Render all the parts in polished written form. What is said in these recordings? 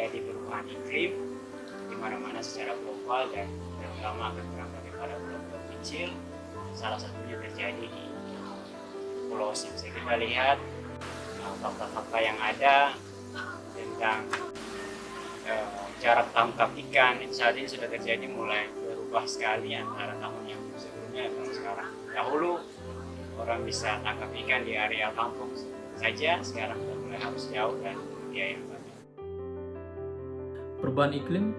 terjadi perubahan iklim di mana-mana secara global dan terutama akan berdampak kepada pulau-pulau kecil. Salah satunya terjadi di Pulau Osing. Kita lihat fakta-fakta yang ada tentang jarak tangkap ikan saat ini sudah terjadi mulai berubah sekali antara tahun yang sebelumnya dan sekarang. Dahulu orang bisa tangkap ikan di area kampung saja, sekarang sudah mulai harus jauh dan biaya yang banyak. Perubahan iklim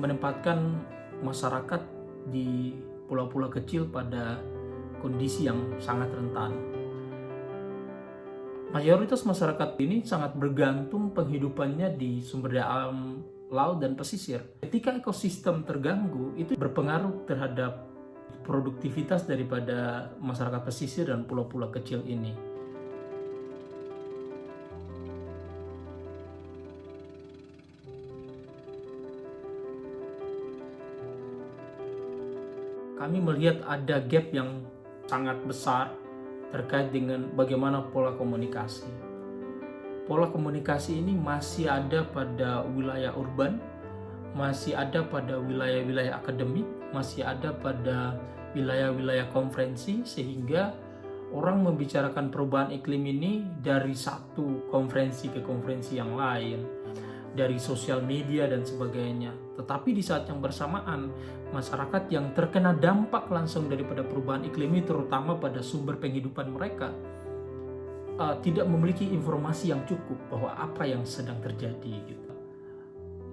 menempatkan masyarakat di pulau-pulau kecil pada kondisi yang sangat rentan. Mayoritas masyarakat ini sangat bergantung penghidupannya di sumber daya alam laut dan pesisir. Ketika ekosistem terganggu, itu berpengaruh terhadap produktivitas daripada masyarakat pesisir dan pulau-pulau kecil ini. Kami melihat ada gap yang sangat besar terkait dengan bagaimana pola komunikasi. Pola komunikasi ini masih ada pada wilayah urban, masih ada pada wilayah-wilayah akademik, masih ada pada wilayah-wilayah konferensi, sehingga orang membicarakan perubahan iklim ini dari satu konferensi ke konferensi yang lain, dari sosial media dan sebagainya. Tetapi di saat yang bersamaan, masyarakat yang terkena dampak langsung daripada perubahan iklim ini, terutama pada sumber penghidupan mereka, tidak memiliki informasi yang cukup bahwa apa yang sedang terjadi gitu.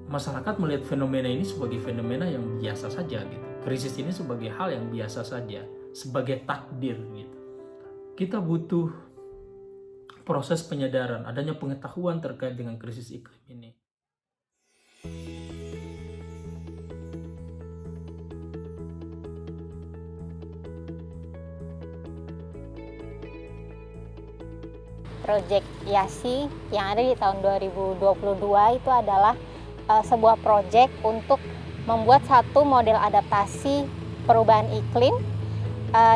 Masyarakat melihat fenomena ini sebagai fenomena yang biasa saja gitu. Krisis ini sebagai hal yang biasa saja, sebagai takdir gitu. Kita butuh proses penyadaran, adanya pengetahuan terkait dengan krisis iklim ini. Proyek YASI yang ada di tahun 2022 itu adalah sebuah proyek untuk membuat satu model adaptasi perubahan iklim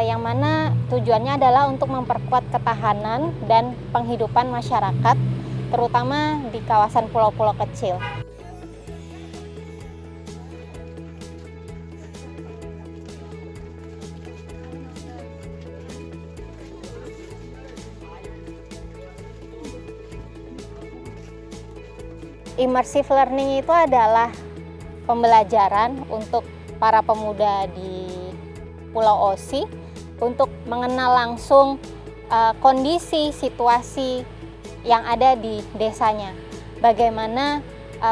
yang mana tujuannya adalah untuk memperkuat ketahanan dan penghidupan masyarakat, terutama di kawasan pulau-pulau kecil. Immersive learning itu adalah pembelajaran untuk para pemuda di Pulau Osi untuk mengenal langsung kondisi situasi yang ada di desanya. Bagaimana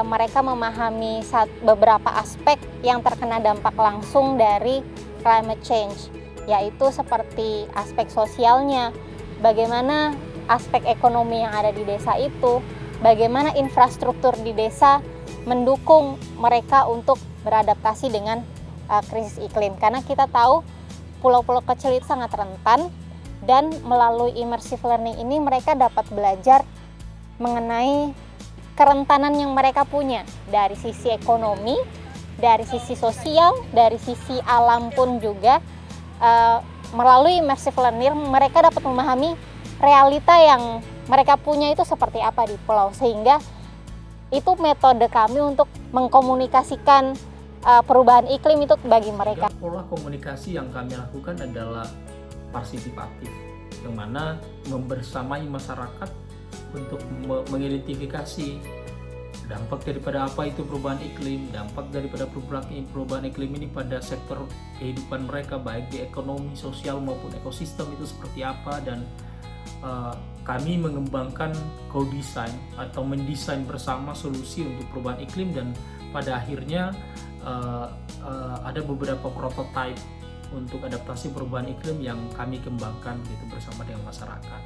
mereka memahami beberapa aspek yang terkena dampak langsung dari climate change, yaitu seperti aspek sosialnya, bagaimana aspek ekonomi yang ada di desa itu, bagaimana infrastruktur di desa mendukung mereka untuk beradaptasi dengan krisis iklim. Karena kita tahu pulau-pulau kecil itu sangat rentan, dan melalui immersive learning ini mereka dapat belajar mengenai kerentanan yang mereka punya dari sisi ekonomi, dari sisi sosial, dari sisi alam pun juga. Melalui immersive learning mereka dapat memahami realita yang mereka punya itu seperti apa di pulau, sehingga itu metode kami untuk mengkomunikasikan perubahan iklim itu bagi mereka. Pola komunikasi yang kami lakukan adalah partisipatif, yang mana membersamai masyarakat untuk mengidentifikasi dampak daripada apa itu perubahan iklim, dampak daripada perubahan iklim ini pada sektor kehidupan mereka, baik di ekonomi, sosial maupun ekosistem itu seperti apa, dan kami mengembangkan co-design atau mendesain bersama solusi untuk perubahan iklim, dan pada akhirnya ada beberapa prototipe untuk adaptasi perubahan iklim yang kami kembangkan gitu bersama dengan masyarakat.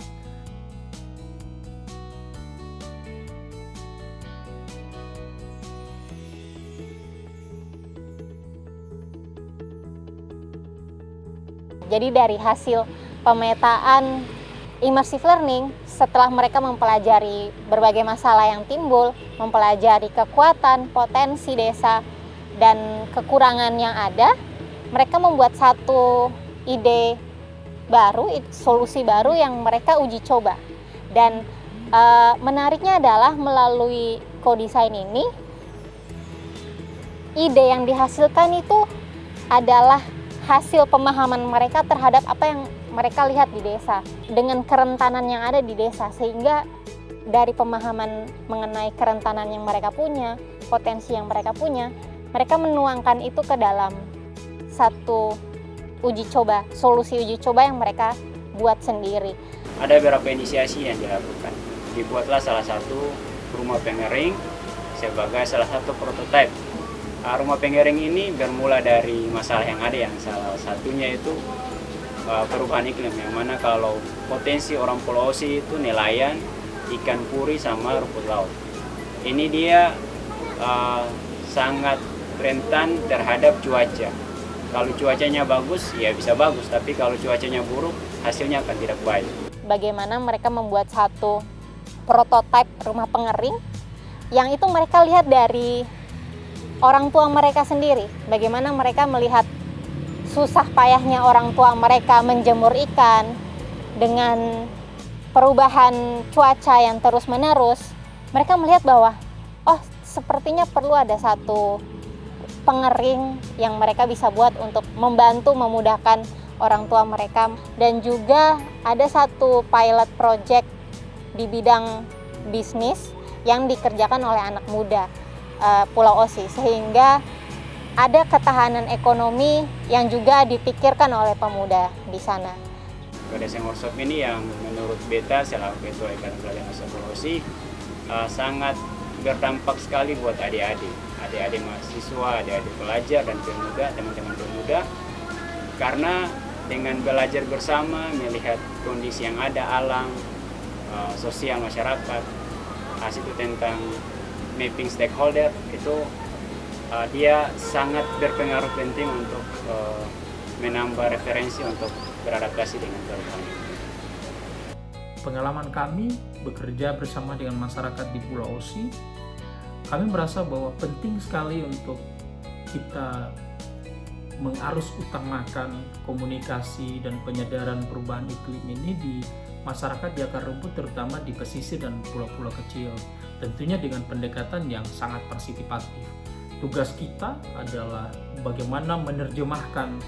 Jadi dari hasil pemetaan immersive learning, setelah mereka mempelajari berbagai masalah yang timbul, mempelajari kekuatan, potensi desa, dan kekurangan yang ada, mereka membuat satu ide baru, solusi baru yang mereka uji coba. Dan menariknya adalah melalui co-design ini, ide yang dihasilkan itu adalah hasil pemahaman mereka terhadap apa yang mereka lihat di desa, dengan kerentanan yang ada di desa, sehingga dari pemahaman mengenai kerentanan yang mereka punya, potensi yang mereka punya, mereka menuangkan itu ke dalam satu uji coba, solusi uji coba yang mereka buat sendiri. Ada beberapa inisiasi yang dilakukan. Dibuatlah salah satu rumah pengering sebagai salah satu prototipe. Rumah pengering ini bermula dari masalah yang ada, yang salah satunya itu perubahan iklim, yang mana kalau potensi orang Pulau Osi itu nelayan, ikan puri sama rumput laut. Ini dia sangat rentan terhadap cuaca. Kalau cuacanya bagus, ya bisa bagus, tapi kalau cuacanya buruk, hasilnya akan tidak baik. Bagaimana mereka membuat satu prototipe rumah pengering yang itu mereka lihat dari orang tua mereka sendiri. Bagaimana mereka melihat susah payahnya orang tua mereka menjemur ikan dengan perubahan cuaca yang terus-menerus. Mereka melihat bahwa, oh sepertinya perlu ada satu pengering yang mereka bisa buat untuk membantu memudahkan orang tua mereka. Dan juga ada satu pilot project di bidang bisnis yang dikerjakan oleh anak muda Pulau Osi, sehingga ada ketahanan ekonomi yang juga dipikirkan oleh pemuda di sana. Kedesain workshop ini yang menurut Beta selaku Ketua Ikatan Pelajar Mahasiswa Pulau Osi sangat berdampak sekali buat adik-adik mahasiswa, adik-adik pelajar dan pemuda, teman-teman pemuda, karena dengan belajar bersama, melihat kondisi yang ada, alam, sosial masyarakat, hasil itu tentang mapping stakeholder, itu dia sangat berpengaruh penting untuk menambah referensi untuk beradaptasi dengan perubahan iklim. Pengalaman kami bekerja bersama dengan masyarakat di Pulau Osi, kami merasa bahwa penting sekali untuk kita mengarus utamakan komunikasi dan penyadaran perubahan iklim ini di masyarakat di akar rumput, terutama di pesisir dan pulau-pulau kecil, tentunya dengan pendekatan yang sangat partisipatif. Tugas kita adalah bagaimana menerjemahkan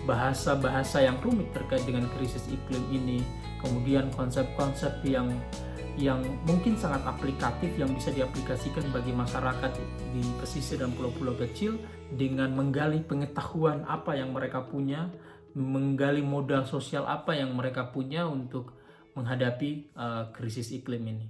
bahasa-bahasa yang rumit terkait dengan krisis iklim ini, kemudian konsep-konsep yang mungkin sangat aplikatif yang bisa diaplikasikan bagi masyarakat di pesisir dan pulau-pulau kecil, dengan menggali pengetahuan apa yang mereka punya, menggali modal sosial apa yang mereka punya untuk menghadapi krisis iklim ini.